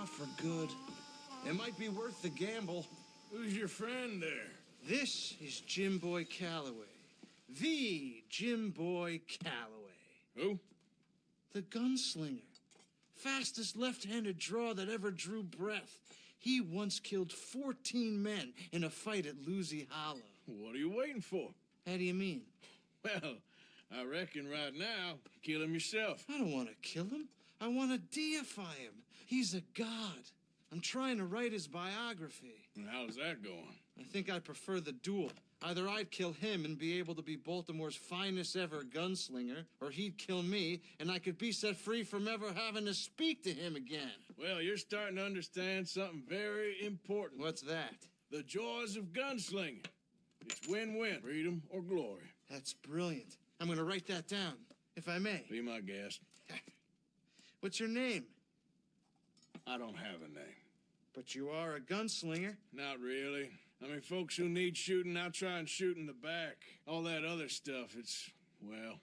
out for good. It might be worth the gamble. Who's your friend there? This is Jim Boy Calloway. The Jim Boy Calloway. Who? The gunslinger. Fastest left-handed draw that ever drew breath. He once killed 14 men in a fight at Lucy Hollow. What are you waiting for? How do you mean? Well, I reckon right now, kill him yourself. I don't want to kill him. I want to deify him. He's a god. I'm trying to write his biography. And how's that going? I think I prefer the duel. Either I'd kill him and be able to be Baltimore's finest ever gunslinger, or he'd kill me and I could be set free from ever having to speak to him again. Well, you're starting to understand something very important. What's that? The joys of gunslinging. It's win-win, freedom or glory. That's brilliant. I'm gonna write that down, if I may. Be my guest. What's your name? I don't have a name. But you are a gunslinger. Not really. I mean, folks who need shooting now try and shoot in the back. All that other stuff, it's, well,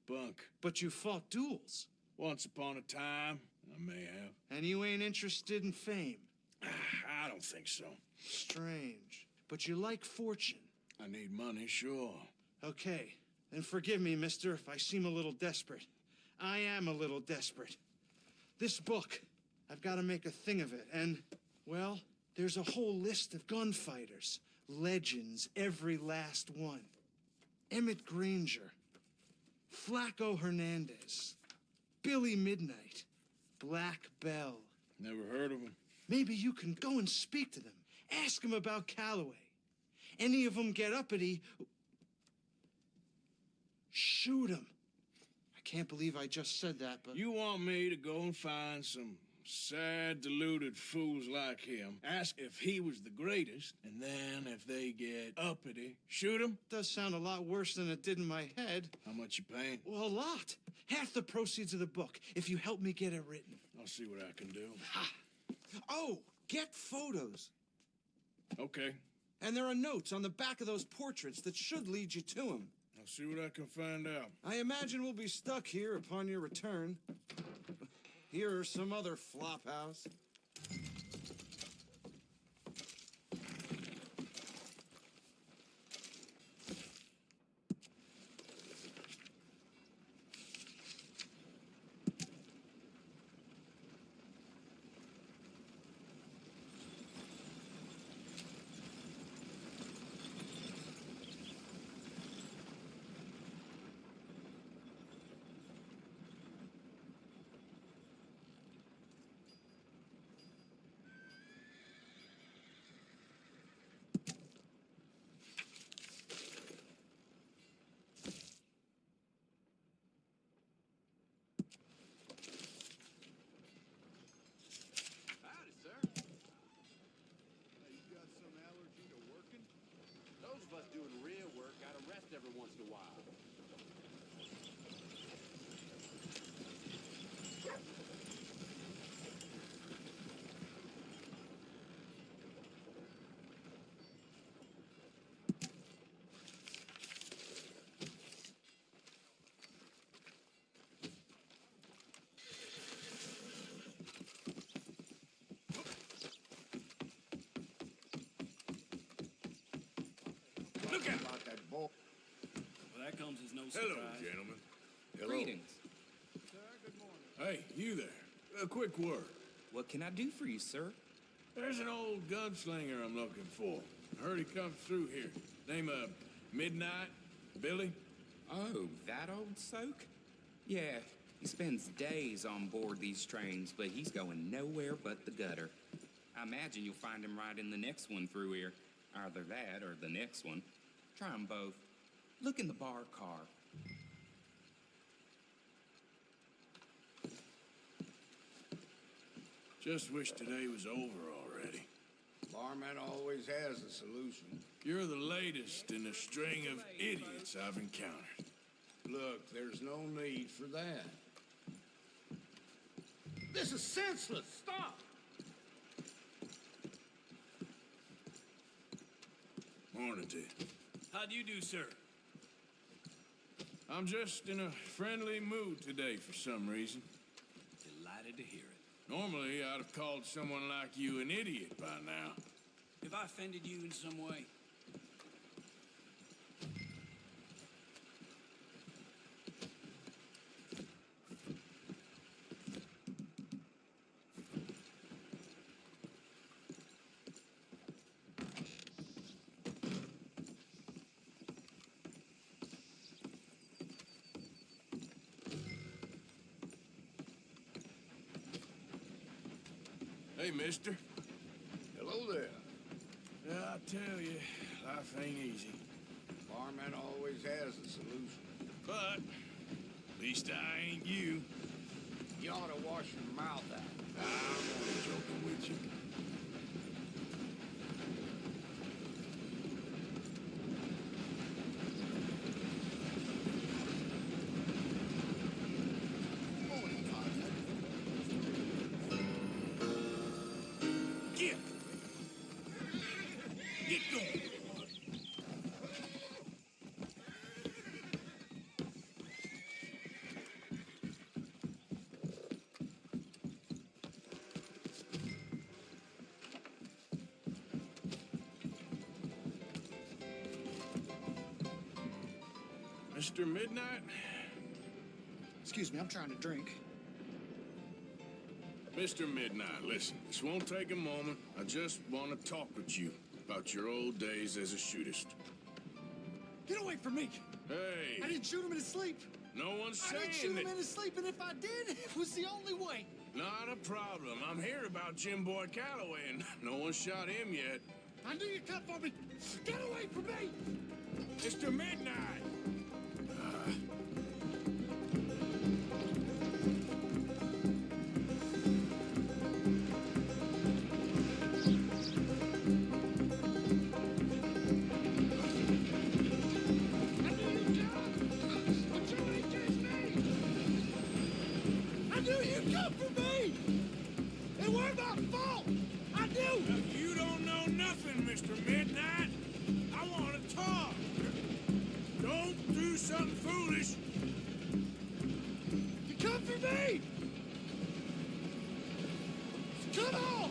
bunk. But you fought duels. Once upon a time, I may have. And you ain't interested in fame. I don't think so. Strange. But you like fortune. I need money, sure. Okay. Then forgive me, mister, if I seem a little desperate. I am a little desperate. This book, I've got to make a thing of it, and, well, there's a whole list of gunfighters. Legends, every last one. Emmet Granger. Flaco Hernandez. Billy Midnight. Black Belle. Never heard of him. Maybe you can go and speak to them. Ask them about Calloway. Any of them get uppity, shoot them. I can't believe I just said that, but... You want me to go and find some sad, deluded fools like him, ask if he was the greatest, and then if they get uppity, shoot him? Does sound a lot worse than it did in my head. How much you paying? Well, a lot. Half the proceeds of the book, if you help me get it written. I'll see what I can do. Ha! Oh, get photos. Okay. And there are notes on the back of those portraits that should lead you to him. I'll see what I can find out. I imagine we'll be stuck here upon your return. Here are some other flophouse. Doing real work, gotta rest every once in a while. Look out! About that ball. Well, that comes as no Hello, surprise. gentlemen. Hello. Greetings. Sir, good morning. Hey, you there. A quick word. What can I do for you, sir? There's an old gunslinger I'm looking for. I heard he comes through here. Name of Midnight? Billy? Oh, that old soak? Yeah, he spends days on board these trains, but he's going nowhere but the gutter. I imagine you'll find him right in the next one through here. Either that or the next one. Try them both. Look in the bar car. Just wish today was over already. Barman always has a solution. You're the latest in a string of idiots I've encountered. Look, there's no need for that. This is senseless. Stop! Morning to you. How do you do, sir? I'm just in a friendly mood today for some reason. Delighted to hear it. Normally, I'd have called someone like you an idiot by now. Have I offended you in some way? Hey, mister. Hello there. Yeah, I tell you, life ain't easy. Barman always has a solution. But, at least I ain't you. You ought to wash your mouth out. I'm only joking with you. Get going. Mr. Midnight? Excuse me, I'm trying to drink. Mr. Midnight, listen, this won't take a moment. I just want to talk with you about your old days as a shootist. Get away from me! Hey! I didn't shoot him in his sleep. No one's I didn't shoot saying him that. in his sleep, and if I did, it was the only way. Not a problem. I'm here about Jim Boy Calloway, and no one shot him yet. I knew you'd come for me. Get away from me! Mr. Midnight! I knew you'd come for me! It weren't my fault! I knew! Now, you don't know nothing, Mr. Midnight. I want to talk. Don't do something foolish. You come for me! Come on!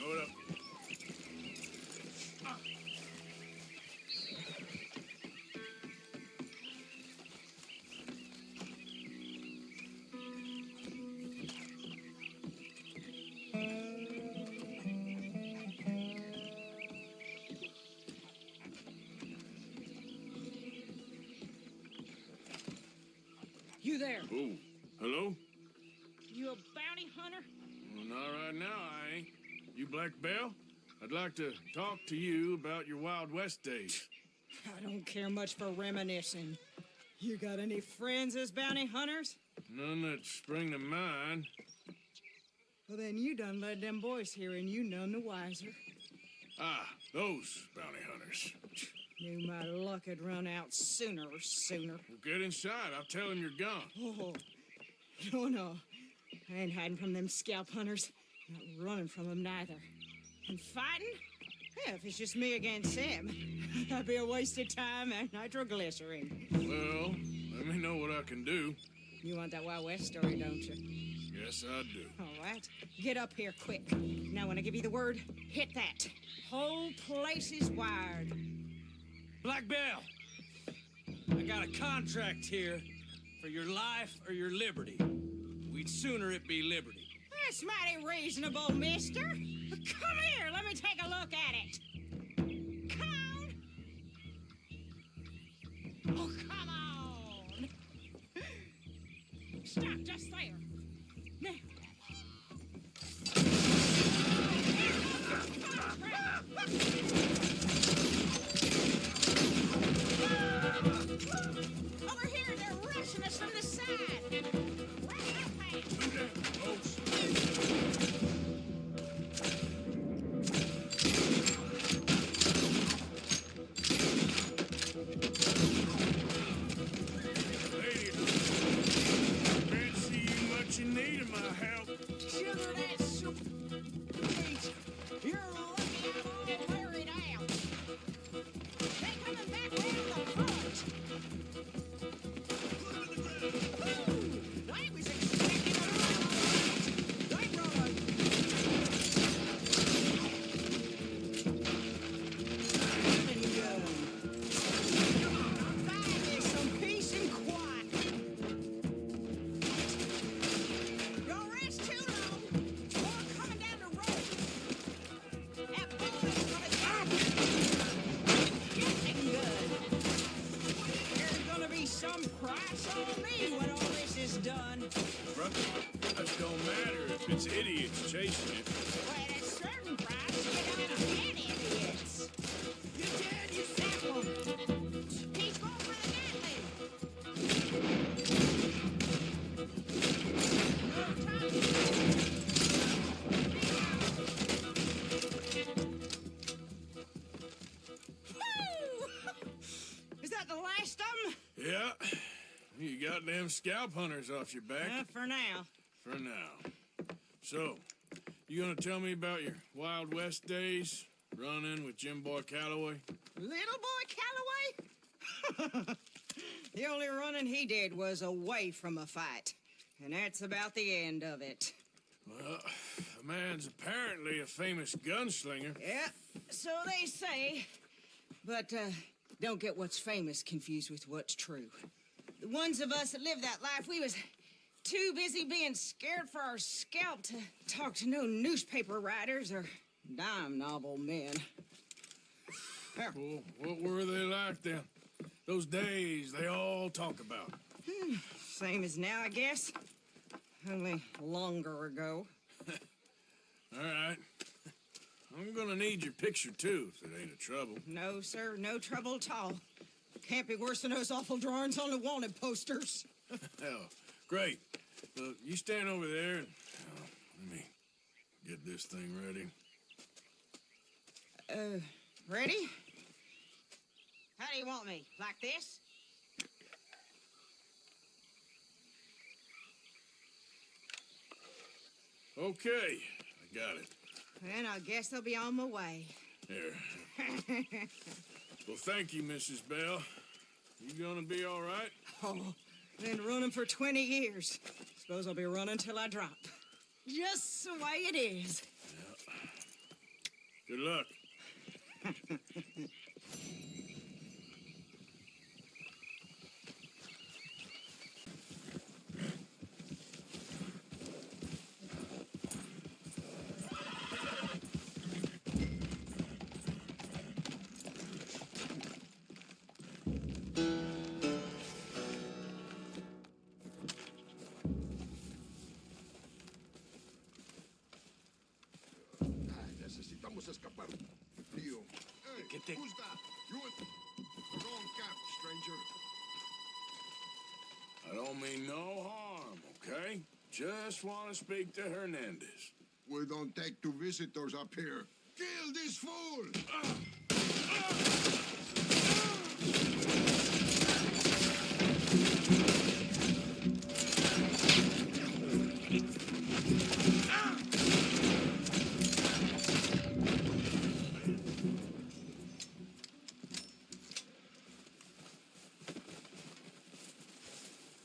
Hold up. You there? Oh, hello? You a bounty hunter? Well, not right now, I ain't. You Black Belle? I'd like to talk to you about your Wild West days. I don't care much for reminiscing. You got any friends as bounty hunters? None that spring to mind. Well, then you done led them boys here and you none the wiser. Ah, those bounty hunters. Knew my luck had run out sooner. Well, get inside. I'll tell them you're gone. Oh, no. I ain't hiding from them scalp hunters. Not running from them neither. And fighting? Yeah, if it's just me against them, that'd be a waste of time and nitroglycerin. Well, let me know what I can do. You want that Wild West story, don't you? Yes, I do. All right. Get up here quick. Now, when I give you the word, hit that. Whole place is wired. Black Belle, I got a contract here for your life or your liberty. We'd sooner it be liberty. That's mighty reasonable, mister. Come here, let me take a look at it. Come on. Oh, come on. Stop just there. Now. Over here, they're rushing us from the side. Right up, man. Lady, can't see you much in need of my help. Sugar that soup. Wait, you're lucky I'm all wearied out. They coming back round the front. Ooh, I was expecting a lot. They brought a... Find me some peace and quiet. Don't rest too long. More coming down the road. That boy's gonna get good. There's gonna be some price on me when all this is done. Brother, that don't matter if it's idiots chasing it. Well, at a certain price, you're gonna get idiots. You did, you sample. He's going for the Gatling. No time. Woo! Is that the last of them? Yeah, you got them scalp hunters off your back. For now. For now. So, you gonna tell me about your Wild West days? Running with Jim Boy Calloway? Little boy Calloway? The only running he did was away from a fight. And that's about the end of it. Well, the man's apparently a famous gunslinger. Yeah, so they say. But don't get what's famous confused with what's true. The ones of us that lived that life, we was too busy being scared for our scalp to talk to no newspaper writers or dime novel men. Well, what were they like then? Those days they all talk about. Same as now, I guess. Only longer ago. All right. I'm gonna need your picture, too, if it ain't a trouble. No, sir, no trouble at all. Can't be worse than those awful drawings on the wanted posters. Hell, great. You stand over there and let me get this thing ready. Ready? How do you want me? Like this? Okay, I got it. Then I guess I'll be on my way. Here. Well, thank you, Mrs. Bell. You gonna be all right? Oh, been running for 20 years. Suppose I'll be running till I drop. Just the way it is. Good luck. Necesitamos escapar. Tío. Hey, who's that? You in wrong camp, stranger. I don't mean no harm, okay? Just want to speak to Hernandez. We don't take two visitors up here. Kill this fool!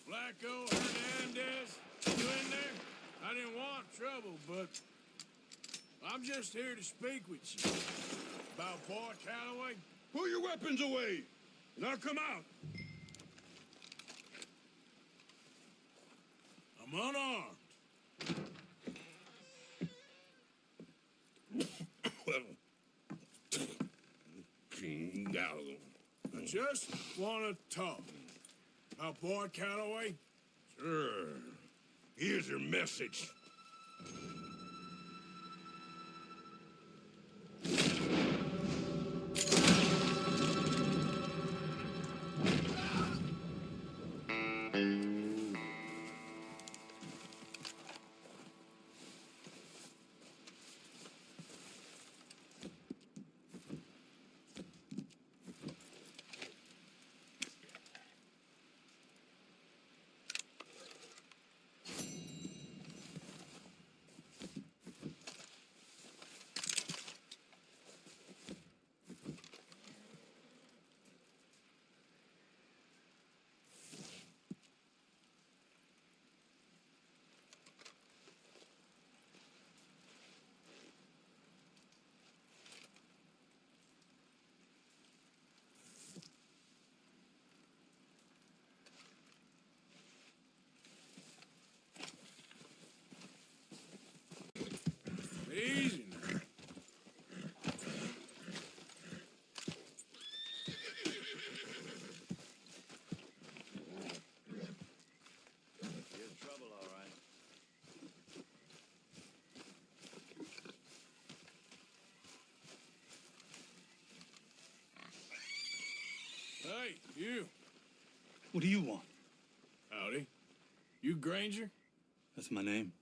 Flaco Hernandez, you in there? I didn't want trouble, but I'm just here to speak with you. About boy Calloway. Pull your weapons away, and I'll come out. I'm unarmed. I just want to talk. About boy Calloway. Sure. Here's your message. Easy now. You're in trouble, all right. Hey, you. What do you want? Howdy. You Granger? That's my name.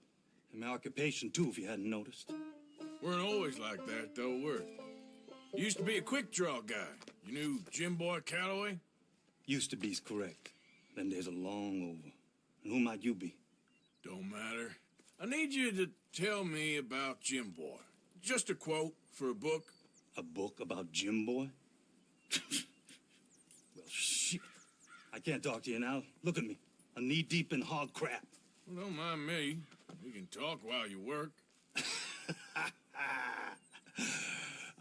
And my occupation, too, if you hadn't noticed. Weren't always like that, though, were you? Used to be a quick-draw guy. You knew Jim Boy Calloway? Used to be's correct. Them days are long over. And who might you be? Don't matter. I need you to tell me about Jim Boy. Just a quote for a book. A book about Jim Boy? Well, shit. I can't talk to you now. Look at me. I'm knee-deep in hog crap. Well, don't mind me. We can talk while you work.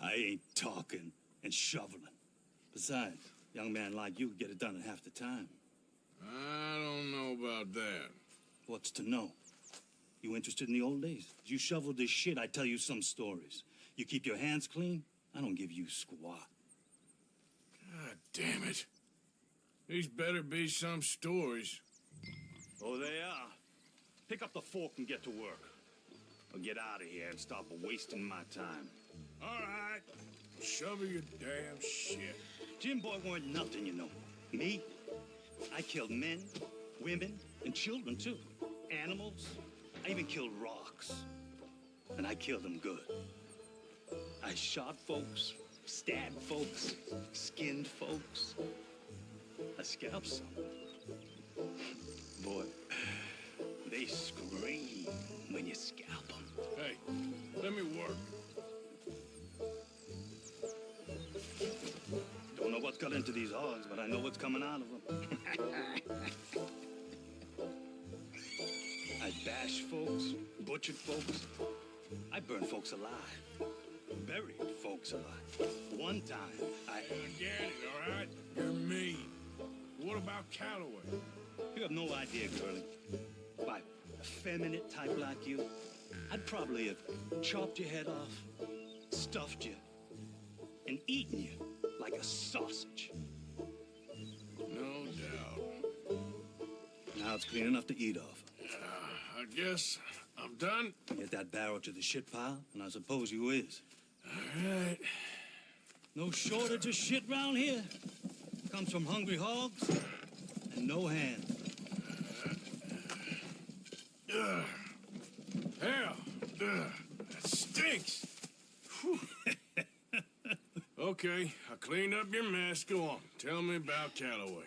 I ain't talking and shoveling. Besides, a young man like you could get it done in half the time. I don't know about that. What's to know? You interested in the old days? You shoveled this shit, I tell you some stories. You keep your hands clean, I don't give you squat. God damn it. These better be some stories. Oh, they are. Pick up the fork and get to work. Or get out of here and stop wasting my time. All right. Shovel your damn shit. Jim Boy weren't nothing, you know. Me? I killed men, women, and children, too. Animals. I even killed rocks. And I killed them good. I shot folks, stabbed folks, skinned folks. I scalped some. Boy, they scream when you scalp them. Hey, let me work. Don't know what got into these hogs, but I know what's coming out of them. I bashed folks, butchered folks. I burned folks alive. Buried folks alive. One time, I get it, all right? You're mean. What about Calloway? You have no idea, girlie. By a feminine type like you, I'd probably have chopped your head off, stuffed you, and eaten you like a sausage. No doubt. Now it's clean enough to eat off. I guess I'm done. Get that barrel to the shit pile, and I suppose you is. All right. No shortage of shit round here. Comes from hungry hogs and no hands. Hell, that stinks. Okay, I cleaned up your mess. Go on. Tell me about Calloway.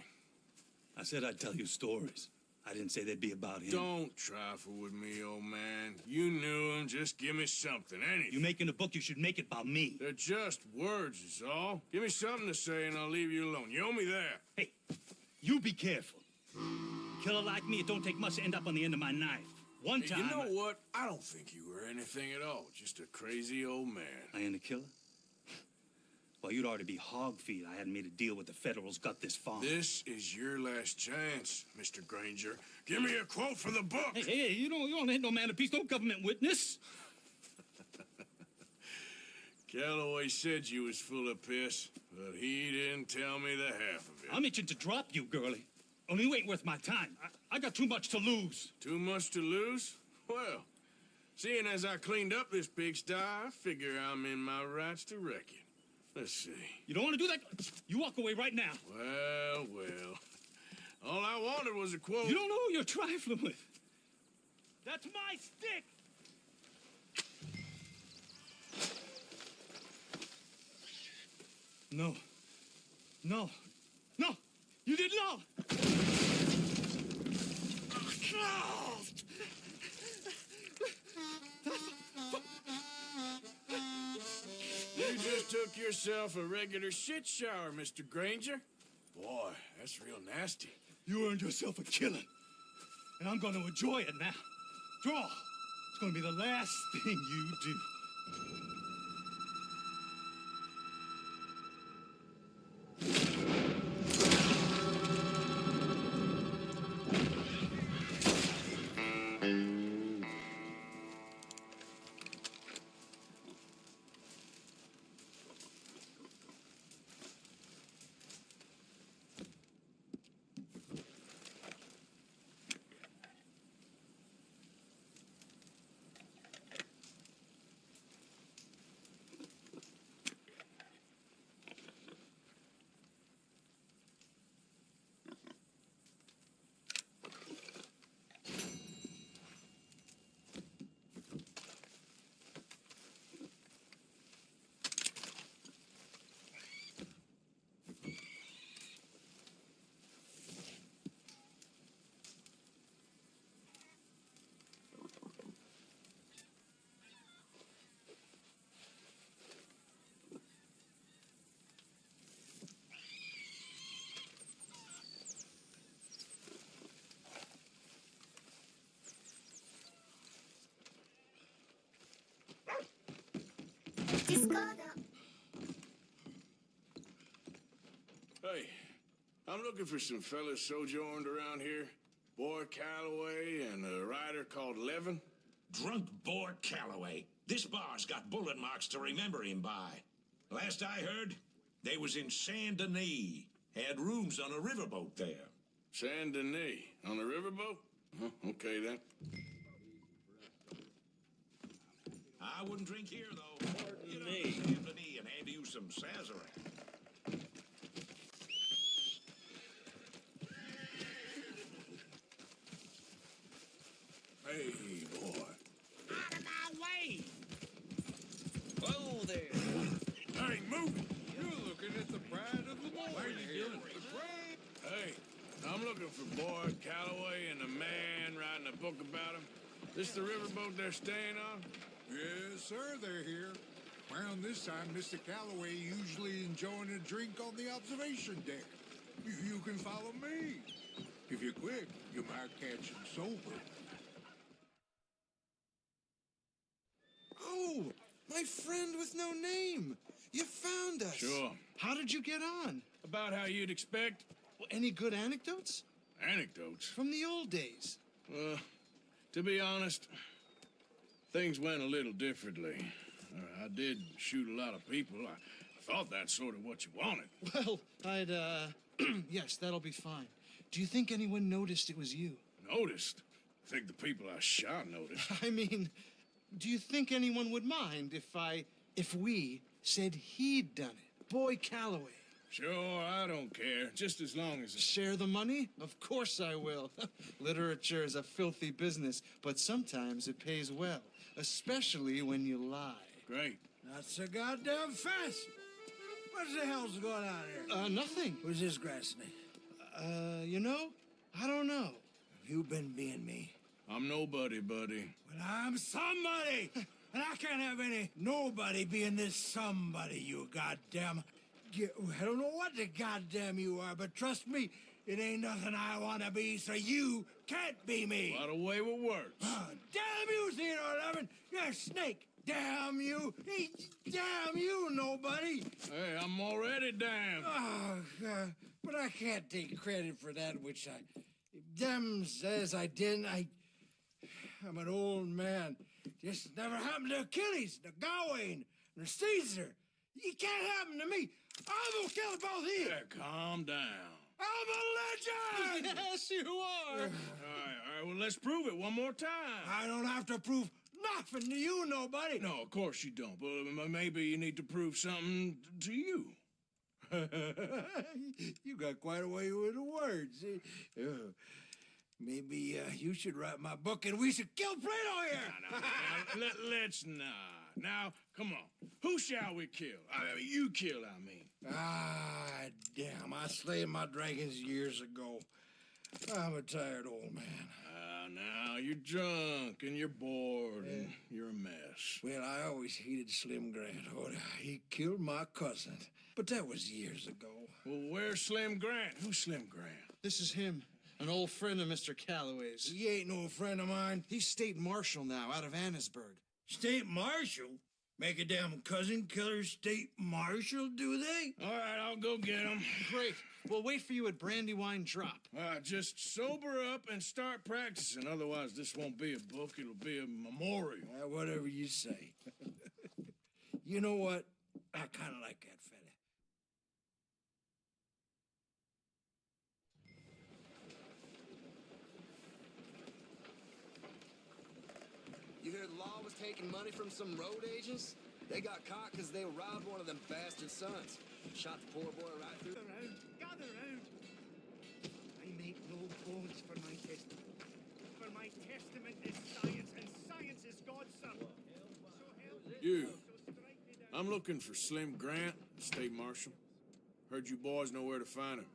I said I'd tell you stories. I didn't say they'd be about him. Don't trifle with me, old man. You knew him. Just give me something, anything. You making a book, you should make it about me. They're just words, is all. Give me something to say, and I'll leave you alone. You owe me that. Hey, you be careful. Killer like me, it don't take much to end up on the end of my knife. One Hey, time... you know what? I don't think you were anything at all. Just a crazy old man. I ain't a killer? Well, you'd already be hog-feed. I hadn't made a deal with the Federals, got this farm. This is your last chance, Mr. Granger. Give me a quote for the book. Hey, you don't hit no man of peace, no government witness. Calloway said you was full of piss, but he didn't tell me the half of it. I'm itching to drop you, girlie. Only you ain't worth my time. I got too much to lose. Too much to lose? Well, seeing as I cleaned up this pigsty, I figure I'm in my rights to wreck it. Let's see. You don't want to do that? You walk away right now. Well. All I wanted was a quote. You don't know who you're trifling with. That's my stick. No. You did not. You just took yourself a regular shit shower, Mr. Granger. Boy, that's real nasty. You earned yourself a killing. And I'm going to enjoy it now. Draw. It's going to be the last thing you do. Hey, I'm looking for some fellas sojourned around here. Boy Calloway and a rider called Levin. Drunk boy Calloway. This bar's got bullet marks to remember him by. Last I heard, they was in Saint Denis. Had rooms on a riverboat there. Saint Denis. On a riverboat? Okay, then. I wouldn't drink here, though. Get up to Saint Denis and hand you some Sazerac. Hey, boy. Out of my way! Whoa there! Hey, move it! You're looking at the pride of the morning. What are you doing? Hey, I'm looking for Boy Calloway and the man writing a book about him. This the riverboat they're staying on? Yes, sir, they're here. Around this time, Mr. Calloway usually enjoying a drink on the observation deck. You can follow me. If you're quick, you might catch him sober. Oh, my friend with no name. You found us. Sure. How did you get on? About how you'd expect. Well, any good anecdotes? Anecdotes. From the old days. To be honest, things went a little differently. I did shoot a lot of people. I thought that's sort of what you wanted. Well, yes, that'll be fine. Do you think anyone noticed it was you? Noticed? I think the people I shot noticed. I mean, do you think anyone would mind if we said he'd done it? Boy Calloway. Sure, I don't care. Just as long as it's... Share the money? Of course I will. Literature is a filthy business, but sometimes it pays well, especially when you lie. Great. Not so goddamn fast. What the hell's going on here? Nothing. Who's this grass snake? You know, I don't know. You been being me. I'm nobody, buddy. Well, I'm somebody! And I can't have any nobody being this somebody, you goddamn... I don't know what the goddamn you are, but trust me, it ain't nothing I want to be, so you can't be me. By the way with words. Damn you, Theodore Levin! You're a snake! Damn you! Damn you, nobody! Hey, I'm already damned. Oh, God. But I can't take credit for that which I... Them says I didn't. I'm an old man. This never happened to Achilles, to Gawain, or Caesar. It can't happen to me. I'm gonna kill both of you. Yeah, calm down. I'm a legend! Yes, you are. All right, well, let's prove it one more time. I don't have to prove nothing to you, nobody. No, of course you don't, but maybe you need to prove something to you. You got quite a way with the words. Maybe you should write my book and we should kill Plato here. No, let's not. Now, come on. Who shall we kill? I mean, you kill, I mean. Ah, damn. I slayed my dragons years ago. I'm a tired old man. Now, you're drunk and you're bored and you're a mess. Well, I always hated Slim Grant. Oh, he killed my cousin. But that was years ago. Well, where's Slim Grant? Who's Slim Grant? This is him, an old friend of Mr. Calloway's. He ain't no friend of mine. He's state marshal now, out of Annesburg. State marshal? Make a damn cousin killer state marshal, do they? All right, I'll go get him. Great. We'll wait for you at Brandywine Drop. Just sober up and start practicing. Otherwise, this won't be a book. It'll be a memorial. Whatever you say. You know what? I kind of like that fella. You hear the law was taking money from some road agents? They got caught because they robbed one of them bastard sons. Shot the poor boy right through. Gather round. I make no bones for my testament. For my testament is science, and science is God's son. You. I'm looking for Slim Grant, State Marshal. Heard you boys know where to find him.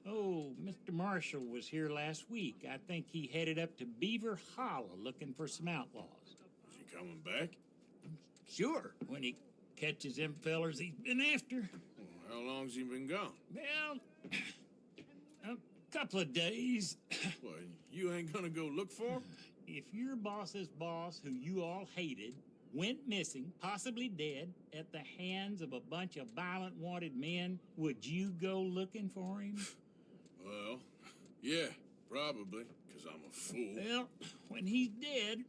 Oh, Mr. Marshall was here last week. I think he headed up to Beaver Hollow looking for some outlaws. Is he coming back? Sure, when he catches them fellers he's been after. Well, how long's he been gone? Well, a couple of days. Well, you ain't gonna go look for him? If your boss's boss, who you all hated, went missing, possibly dead, at the hands of a bunch of violent wanted men, would you go looking for him? Well, yeah, probably, because I'm a fool. Well, when he's dead,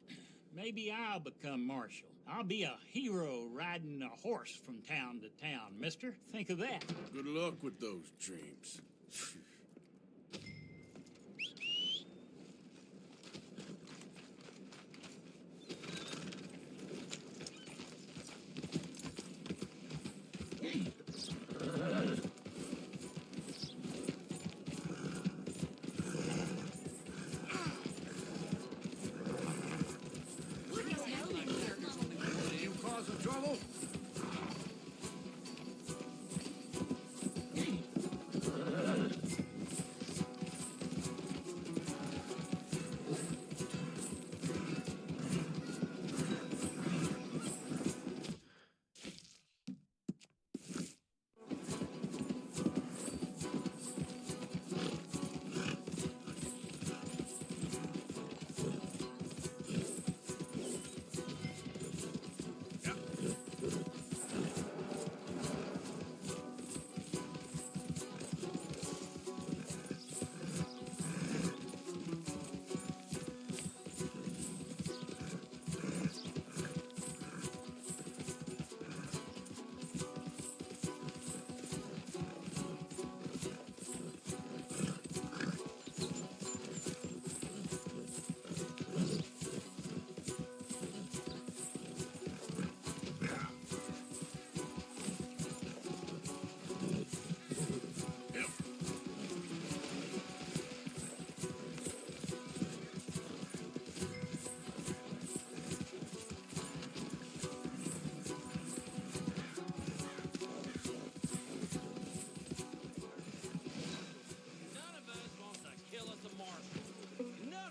maybe I'll become marshal. I'll be a hero riding a horse from town to town, mister. Think of that. Good luck with those dreams.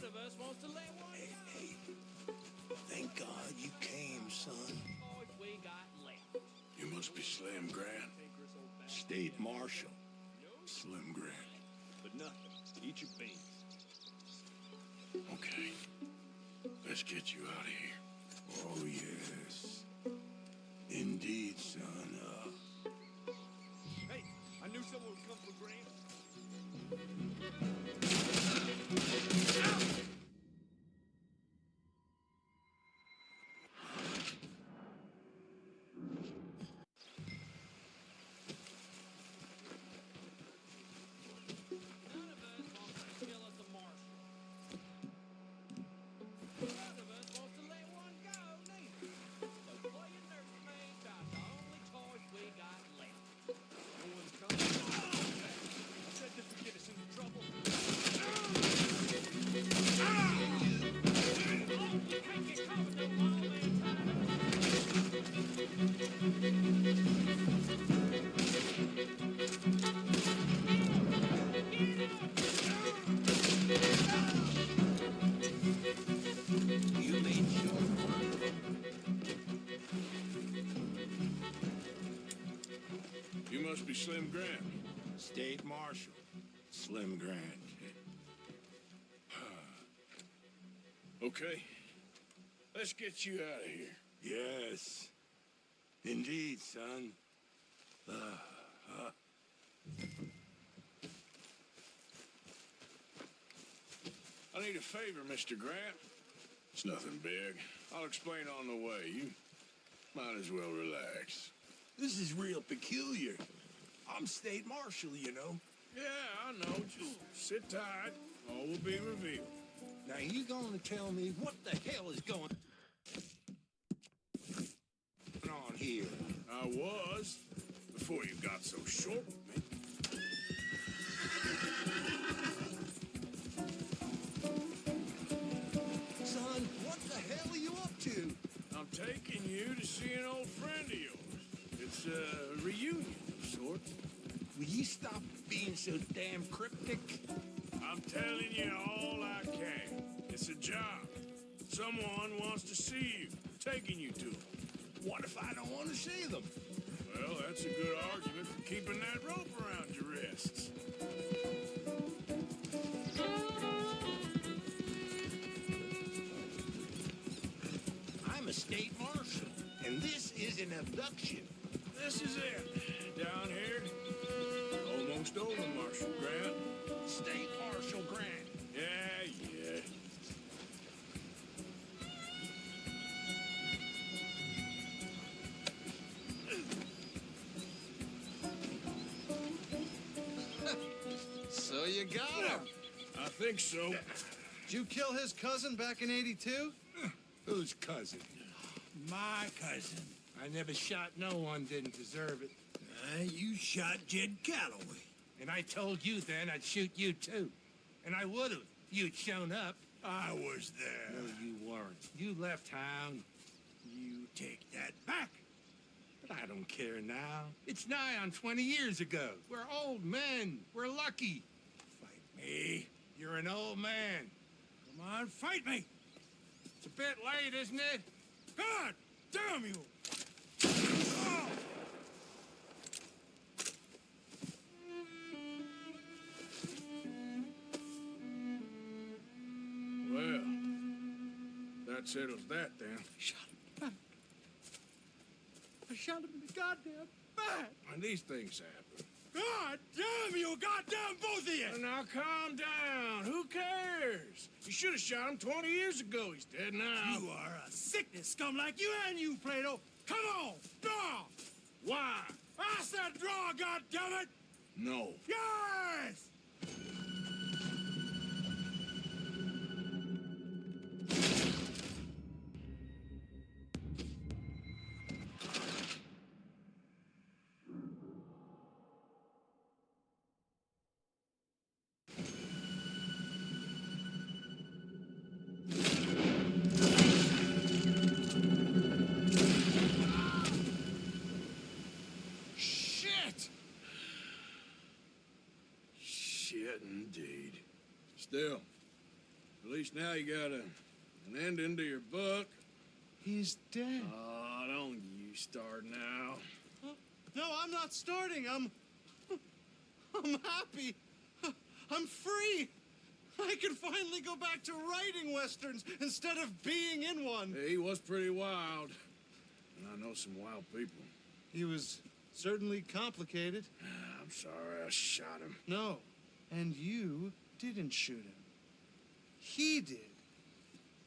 One of us wants to let one Hey, thank God you came, son. boys we got left. You must be Slim Grant. State Marshal. Slim Grant. But nothing. Eat your beans. Okay. Let's get you out of here. Oh, yes. Indeed, son. Hey, I knew someone would come for Grant. None of us wants to kill us a marshal. None of us wants to let one go, neither. So playing nursemaid about the only toys we got left. No one's coming. I said this would get us into trouble. You can't get caught with no law man tied up. You made sure. You must be Slim Grant. State Marshal. Slim Grant. Okay. Let's get you out of here. Yes. Indeed, son. I need a favor, Mr. Grant. It's nothing big. I'll explain on the way. You might as well relax. This is real peculiar. I'm state marshal, you know. Yeah, I know. Just sit tight. All will be revealed. Now, you gonna tell me what the hell is going on here? I was, before you got so short with me. Son, what the hell are you up to? I'm taking you to see an old friend of yours. It's a reunion of sorts. Will you stop being so damn cryptic? I'm telling you all I can. It's a job. Someone wants to see you. I'm taking you to them. What if I don't want to see them? Well, that's a good argument for keeping that rope around your wrists. I'm a state marshal, and this is an abduction. This is it. Down here, almost over, Marshal Grant. State Marshal Grant. Yeah. So you got him. I think so. Did you kill his cousin back in '82? Whose cousin? My cousin. I never shot no one didn't deserve it. You shot Jed Calloway. And I told you then I'd shoot you too. And I would have if you'd shown up. I was there. No, you weren't. You left town. You take that back. But I don't care now. It's nigh on 20 years ago. We're old men. We're lucky. Fight me. You're an old man. Come on, fight me. It's a bit late, isn't it? God damn you! Well, that settles that then. Shot him. I shot him in the goddamn back. And these things happen. God damn you, goddamn both of you! Now calm down. Who cares? You should have shot him 20 years ago. He's dead now. You are a sickness scum like you and you, Plato. Come on, draw! Why? I said draw, goddammit! No. Yes! Shit, indeed. Still, At least now you got an ending to your book. He's dead. Oh, don't you start now. No, I'm not starting. I'm happy. I'm free. I can finally go back to writing westerns instead of being in one. Hey, he was pretty wild. And I know some wild people. He was certainly complicated. I'm sorry I shot him. No, and you didn't shoot him. He did.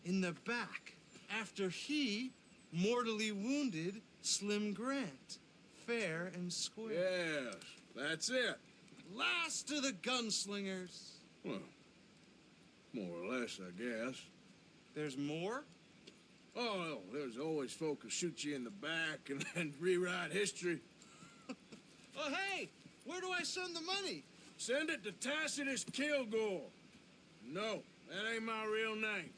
In the back, after he mortally wounded Slim Grant. Fair and square. Yes, that's it. Last of the gunslingers. Well, more or less, I guess. There's more? Oh, there's always folk who shoot you in the back and then rewrite history. Oh, hey, where do I send the money? Send it to Tacitus Kilgore. No, that ain't my real name.